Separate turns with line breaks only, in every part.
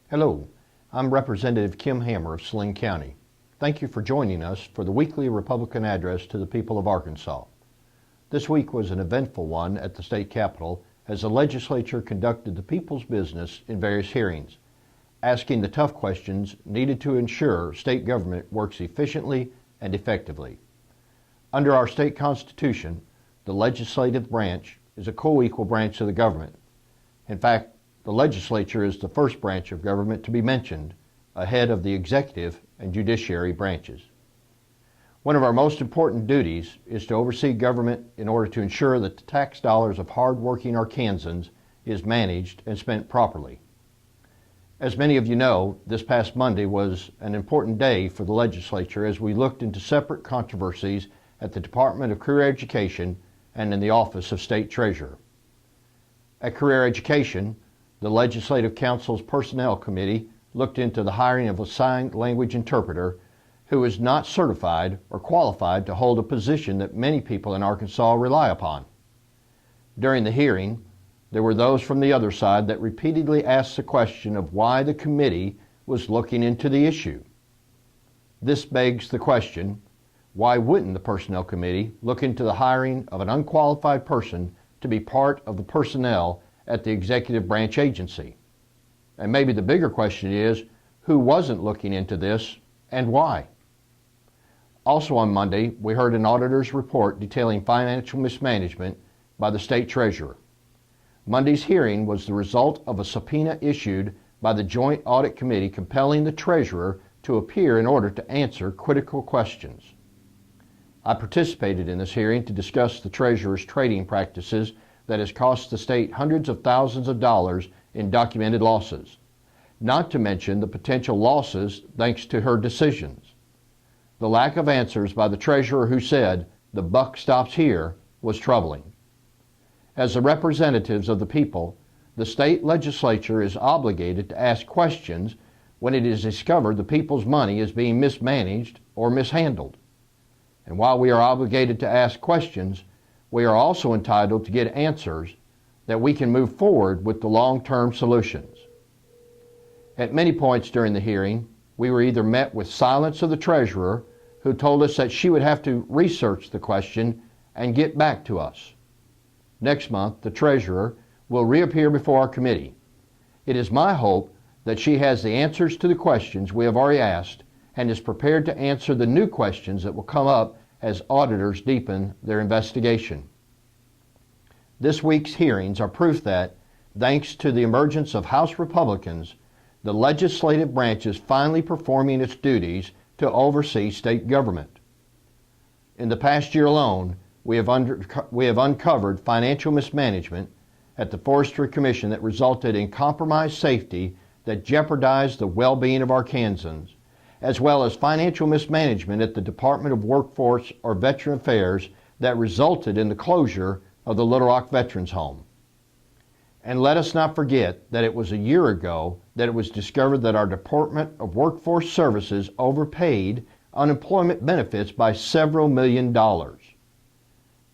Hello, I'm Representative Kim Hammer of Saline County. Thank you for joining us for the weekly Republican address to the people of Arkansas. This week was an eventful one at the state capitol as the legislature conducted the people's business in various hearings, asking the tough questions needed to ensure state government works efficiently and effectively. Under our state constitution, the legislative branch is a co-equal branch of the government. In fact, the legislature is the first branch of government to be mentioned, ahead of the executive and judiciary branches. One of our most important duties is to oversee government in order to ensure that the tax dollars of hard-working Arkansans is managed and spent properly. As many of you know, this past Monday was an important day for the legislature as we looked into separate controversies at the Department of Career Education and in the Office of State Treasurer. At Career Education, the Legislative Council's Personnel Committee looked into the hiring of a sign language interpreter who is not certified or qualified to hold a position that many people in Arkansas rely upon. During the hearing, there were those from the other side that repeatedly asked the question of why the committee was looking into the issue. This begs the question, why wouldn't the Personnel Committee look into the hiring of an unqualified person to be part of the personnel at the executive branch agency? And maybe the bigger question is, who wasn't looking into this and why? Also on Monday, we heard an auditor's report detailing financial mismanagement by the state treasurer. Monday's hearing was the result of a subpoena issued by the Joint Audit Committee compelling the treasurer to appear in order to answer critical questions. I participated in this hearing to discuss the treasurer's trading practices that has cost the state hundreds of thousands of dollars in documented losses, not to mention the potential losses thanks to her decisions. The lack of answers by the treasurer who said, "The buck stops here," was troubling. As the representatives of the people, the state legislature is obligated to ask questions when it is discovered the people's money is being mismanaged or mishandled. And while we are obligated to ask questions, we are also entitled to get answers that we can move forward with the long-term solutions. At many points during the hearing, we were either met with silence of the treasurer, who told us that she would have to research the question and get back to us. Next month, the treasurer will reappear before our committee. It is my hope that she has the answers to the questions we have already asked and is prepared to answer the new questions that will come up as auditors deepen their investigation. This week's hearings are proof that, thanks to the emergence of House Republicans, the legislative branch is finally performing its duties to oversee state government. In the past year alone, we have uncovered financial mismanagement at the Forestry Commission that resulted in compromised safety that jeopardized the well-being of Arkansans, as well as financial mismanagement at the Department of Workforce or Veteran Affairs that resulted in the closure of the Little Rock Veterans Home. And let us not forget that it was a year ago that it was discovered that our Department of Workforce Services overpaid unemployment benefits by several million dollars.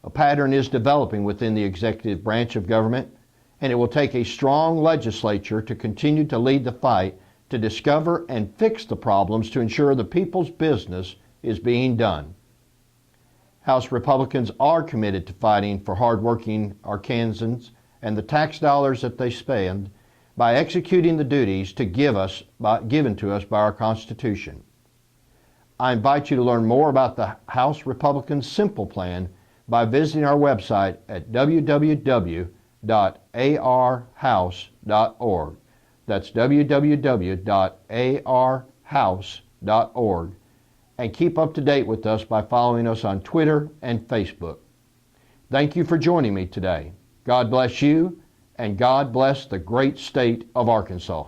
A pattern is developing within the executive branch of government, and it will take a strong legislature to continue to lead the fight to discover and fix the problems to ensure the people's business is being done. House Republicans are committed to fighting for hardworking Arkansans and the tax dollars that they spend by executing the duties given to us by our Constitution. I invite you to learn more about the House Republicans' Simple Plan by visiting our website at www.arhouse.org. That's www.arhouse.org. And keep up to date with us by following us on Twitter and Facebook. Thank you for joining me today. God bless you, and God bless the great state of Arkansas.